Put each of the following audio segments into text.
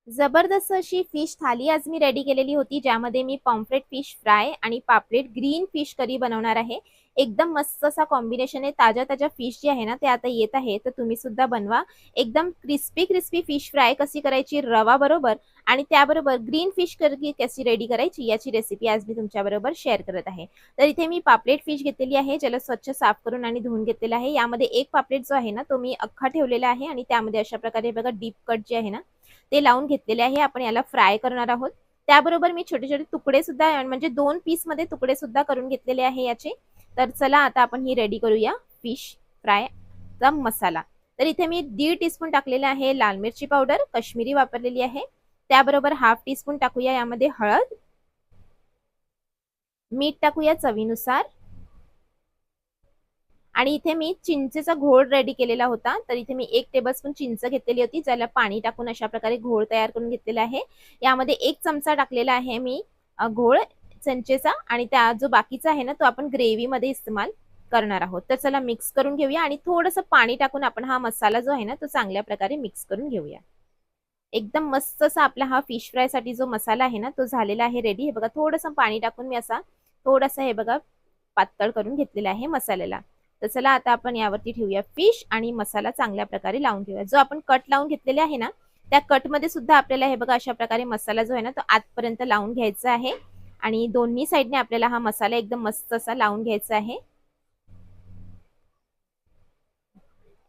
जबरदस्त अशी फिश थाली आज मी रेडी केलेली होती, ज्यामध्ये मी पॉम्फ्रेट फिश फ्राय आणि पापलेट ग्रीन फिश करी बनवणार आहे. एकदम मस्त असा कॉम्बिनेशन आहे. ताज्या ताज्या फिश जे आहे ना ते आता येत आहे, तर तुम्ही सुद्धा बनवा. एकदम क्रिस्पी क्रिस्पी फिश फ्राय कशी करायची रवा बरोबर आणि त्याबरोबर ग्रीन फिश करी कशी रेडी करायची याची रेसिपी आज मी तुमच्याबरोबर शेअर करत आहे. तर इथे मी पापलेट फिश घेतलेली आहे, ज्याला स्वच्छ साफ करून आणि धुवून घेतलेला आहे. यामध्ये एक पापलेट जो आहे ना तो मी अख्खा ठेवलेला आहे आणि त्यामध्ये अशा प्रकारे बघा डीप कट जे आहे ना ते लावून घेतलेले आहे. आपण याला फ्राय करणार आहोत. त्याबरोबर मी छोटे छोटे तुकडे सुद्धा म्हणजे 2 पीस मध्ये तुकडे सुद्धा करून घेतलेले आहे याचे. तर चला आता आपण ही रेडी करूया फिश फ्राय चा मसाला. तर इथे मी 1.5 टीस्पून टाकलेला आहे लाल मिरची पावडर, काश्मीरी वापरलेली आहे. त्याबरोबर हाफ टीस्पून टाकूया यामध्ये हळद, मीठ टाकूया चवीनुसार आणि इथे मी चिंचेचा घोळ रेडी केलेला होता. तर इथे मी 1 टेबलस्पून चिंच घेतलेली होती, ज्याला पाणी टाकून अशा प्रकारे घोळ तयार करून घेतलेला आहे. यामध्ये 1 चमचा टाकलेला आहे मी घोळ चिंचेचा आणि त्या जो बाकीचा आहे ना तो आपण ग्रेव्ही मध्ये इस्तेमाल करणार आहोत. तर चला मिक्स करून घेऊया आणि थोडंसं पाणी टाकून आपण हा मसाला जो आहे ना तो चांगल्या प्रकारे मिक्स करून घेऊया. एकदम मस्त असा आपला हा फिश फ्राय साठी जो मसाला आहे ना तो झालेला आहे रेडी. हे बघा थोडंसं पाणी टाकून मी असा थोडासा हे बघा पातळ करून घेतलेला आहे मसाल्याला. तर चला आता आपण यावरती ठेवूया फिश आणि मसाला चांगल्या प्रकारे लावून घेऊया. जो आपण कट लावून घेतलेले आहे ना त्या कट मध्ये सुद्धा आपल्याला हे बघा अशा प्रकारे मसाला जो आहे ना तो आतपर्यंत लावून घ्यायचा आहे आणि दोन्ही साइडने आपल्याला हा मसाला एकदम मस्त असा लावून घ्यायचा आहे.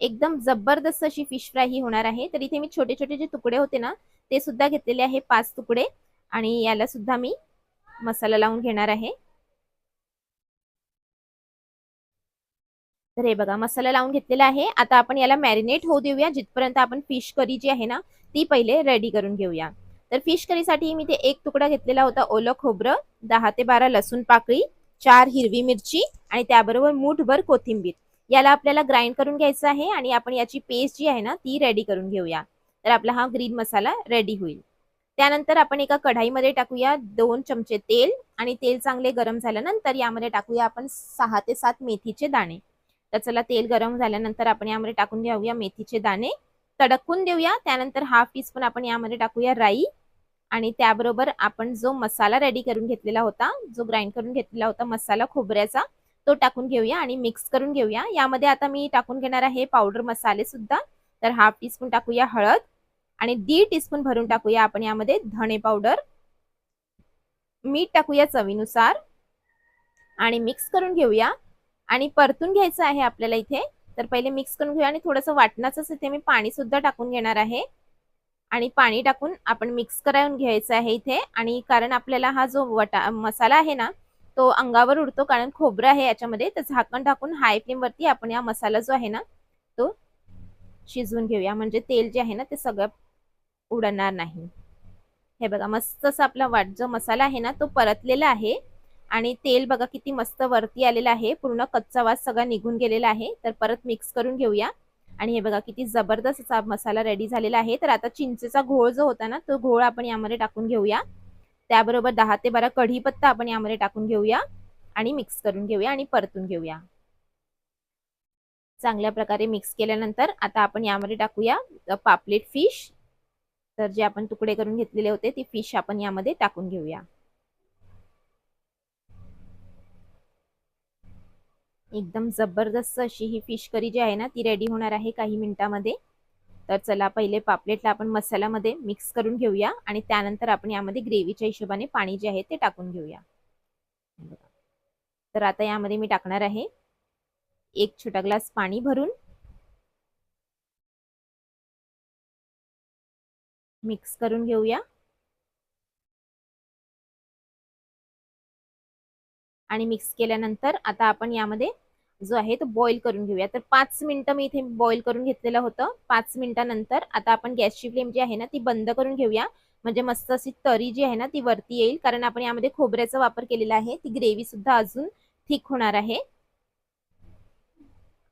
एकदम जबरदस्त अशी फिश फ्राय ही होणार आहे. तर इथे मी छोटे छोटे जे तुकडे होते ना ते सुद्धा घेतलेले आहे 5 तुकडे आणि याला सुद्धा मी मसाला लावून घेणार आहे. तर हे बघा मसाला लावून घेतलेला आहे. आता आपण याला मॅरिनेट होऊ देऊया, जिथपर्यंत आपण फिश करी जी आहे ना ती पहिले रेडी करून घेऊया. तर फिश करीसाठी मी ते 1 तुकडा घेतलेला होता ओलं खोबरं, 10 ते 12 लसूण पाकळी, 4 हिरवी मिरची आणि त्याबरोबर मूठभर कोथिंबीर. याला आपल्याला ग्राइंड करून घ्यायचं आहे आणि आपण याची पेस्ट जी आहे ना ती रेडी करून घेऊया. तर आपला हा ग्रीन मसाला रेडी होईल. त्यानंतर आपण एका कढाईमध्ये टाकूया 2 चमचे तेल आणि तेल चांगले गरम झाल्यानंतर यामध्ये टाकूया आपण 6 ते 7 मेथीचे दाणे. तर चला तेल गरम झाल्यानंतर आपण यामध्ये टाकून घेऊया मेथीचे दाणे, तडकून देऊया. त्यानंतर हाफ टीस्पून आपण यामध्ये टाकूया राई आणि त्याबरोबर आपण जो मसाला रेडी करून घेतलेला होता, जो ग्राइंड करून घेतलेला होता मसाला खोबऱ्याचा, तो टाकून घेऊया आणि मिक्स करून घेऊया. यामध्ये आता मी टाकून घेणार आहे पावडर मसाले सुद्धा. तर हाफ टीस्पून टाकूया हळद आणि 1.5 टीस्पून भरून टाकूया आपण यामध्ये धणे पावडर, मीठ टाकूया चवीनुसार आणि मिक्स करून घेऊया आणि परतून घ्यायचं आहे आपल्याला इथे. तर पहिले मिक्स करून घेऊया आणि थोडंसं वाटणाचंच इथे मी पाणी सुद्धा टाकून घेणार आहे आणि पाणी टाकून आपण मिक्स करून घ्यायचं आहे इथे. आणि कारण आपल्याला हा जो मसाला आहे ना तो अंगावर उडतो, कारण खोबरं आहे याच्यामध्ये. तर झाकण टाकून हाय फ्लेम वरती आपण या मसाला जो आहे ना तो शिजवून घेऊया, म्हणजे तेल जे आहे ना ते सगळं उडणार नाही. हे बघा मस्त असा आपला जो मसाला आहे ना तो परतलेला आहे आणि तेल बघा किती मस्त वरती आलेला आहे. पूर्ण कच्चा वास सगळा निघून गेलेला आहे. तर परत मिक्स करून घेऊया आणि हे बघा किती जबरदस्त असा मसाला रेडी झालेला आहे. तर आता चिंचेचा घोळ जो होता ना तो घोळ आपण यामध्ये टाकून घेऊया. त्याबरोबर 10 ते 12 कढीपत्ता आपण यामध्ये टाकून घेऊया आणि मिक्स करून घेऊया आणि परतून घेऊया. चांगल्या प्रकारे मिक्स केल्यानंतर आता आपण यामध्ये टाकूया पापलेट फिश. तर जे आपण तुकडे करून घेतलेले होते ती फिश आपण यामध्ये टाकून घेऊया. एकदम जबरदस्त अशी ही फिश करी जी आहे ना ती रेडी होणार आहे काही मिनिटांमध्ये. तर चला पहिले पापलेटला आपण मसाल्यामध्ये मिक्स करून घेऊया आणि त्यानंतर आपण यामध्ये ग्रेव्हीच्या हिशोबाने पाणी जे आहे ते टाकून घेऊया. तर आता यामध्ये मी टाकणार आहे 1 छोटा ग्लास पाणी भरून. मिक्स करून घेऊया आणि मिक्स केल्यानंतर आता आपण यामध्ये जो आहे तो बॉईल करून घेऊया. तर 5 मिनिटं मी इथे बॉईल करून घेतलेलं होतं. 5 मिनिटानंतर आता आपण गॅसची फ्लेम जी आहे ना ती बंद करून घेऊया, म्हणजे मस्त अशी तरी जी आहे ना ती वरती येईल. कारण आपण यामध्ये खोबऱ्याचा वापर केलेला आहे. ती ग्रेव्ही सुद्धा अजून थिक होणार आहे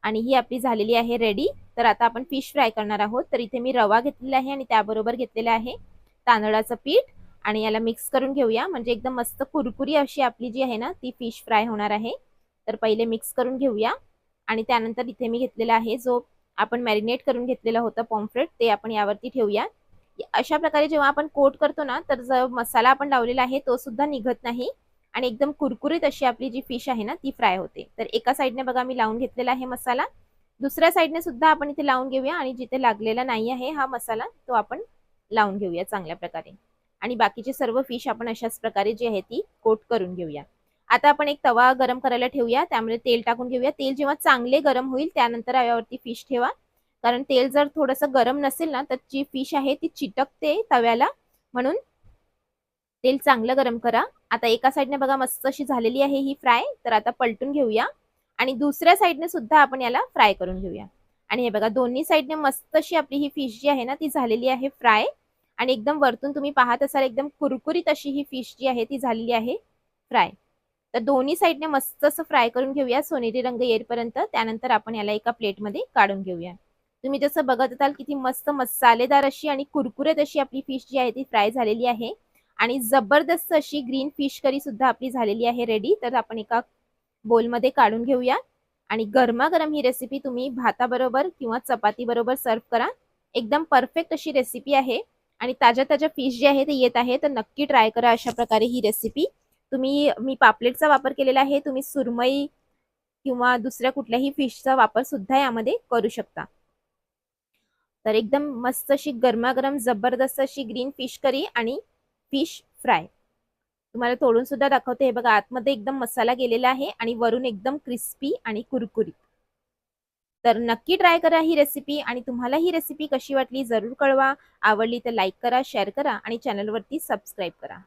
आणि ही आपली झालेली आहे रेडी. तर आता आपण फिश फ्राय करणार आहोत. तर इथे मी रवा घेतलेला आहे आणि त्याबरोबर घेतलेला आहे तांदळाचं पीठ आणि याला मिक्स करून घेऊया, म्हणजे एकदम मस्त कुरकुरी अशी आपली जी आहे ना ती फिश फ्राय होणार आहे. तर पहिले मिक्स करून घेऊया आणि त्यानंतर इथे मी घेतलेला आहे जो आपण मॅरिनेट करून घेतलेला होता पॉम्फ्रेट, ते आपण यावरती ठेवूया. अशा प्रकारे जेव्हा आपण कोट करतो ना, तर जो मसाला आपण लावलेला आहे तो सुद्धा निघत नाही आणि एकदम कुरकुरीत अशी आपली जी फिश आहे ना ती फ्राय होते. तर एका साईडने बघा मी लावून घेतलेला आहे मसाला. दुसऱ्या साईडने सुद्धा आपण इथे लावून घेऊया आणि जिथे लागलेला नाही आहे हा मसाला तो आपण लावून घेऊया चांगल्या प्रकारे. आणि बाकीचे सर्व फिश आपण अशाच प्रकारे जी आहे ती कोट करून घेऊया. आता आपण एक तवा गरम करायला ठेवूया. त्यामध्ये तेल टाकून घेऊया. तेल जेव्हा चांगले गरम होईल त्यानंतर यावरती फिश ठेवा. कारण तेल जर थोडंसं गरम नसेल ना तर जी फिश आहे ती चिटकते तव्याला, म्हणून तेल चांगलं गरम करा. आता एका साईडने बघा मस्त अशी झालेली आहे ही फ्राय. तर आता पलटून घेऊया आणि दुसऱ्या साईडने सुद्धा आपण याला फ्राय करून घेऊया. आणि हे बघा दोन्ही साईडने मस्त अशी आपली ही फिश जी आहे ना ती झालेली आहे फ्राय. आणि एकदम वरतून तुम्ही पाहत असाल एकदम कुरकुरीत अशी ही फिश जी आहे ती झालेली आहे फ्राय. तर दोन्ही साईडने मस्त असं फ्राय करून घेऊया सोनेरी रंग येईपर्यंत. त्यानंतर आपण याला एका प्लेटमध्ये काढून घेऊया. तुम्ही जसं बघत असाल किती मस्त मसालेदार अशी आणि कुरकुरीत अशी आपली फिश जी आहे ती फ्राय झालेली आहे आणि जबरदस्त अशी ग्रीन फिश करी सुद्धा आपली झालेली आहे रेडी. तर आपण एका बोलमध्ये काढून घेऊया आणि गरमागरम ही रेसिपी तुम्ही भाताबरोबर किंवा चपाती बरोबर सर्व करा. एकदम परफेक्ट अशी रेसिपी आहे आणि ताज्या ताज्या फिश जे आहे ते येत आहे, तर नक्की ट्राय करा अशा प्रकारे ही रेसिपी. मी पापलेटचा वापर केलेला आहे, तुम्ही सुरमई किंवा दुसऱ्या कुठल्याही फिशचा वापर सुद्धा यामध्ये करू शकता. तर एकदम मस्त अशी गरमागरम जबरदस्त अशी ग्रीन फिश करी आणि फिश फ्राय तुम्हाला तोडून सुद्धा दाखवते. हे बघा आतमध्ये एकदम मसाला गेलेला आहे आणि वरून एकदम क्रिस्पी आणि कुरकुरीत. तर नक्की ट्राय करा ही रेसिपी आणि तुम्हाला ही रेसिपी कशी वाटली जरूर कळवा. आवडली तर लाईक करा, शेअर करा आणि चॅनलवरती सबस्क्राईब करा.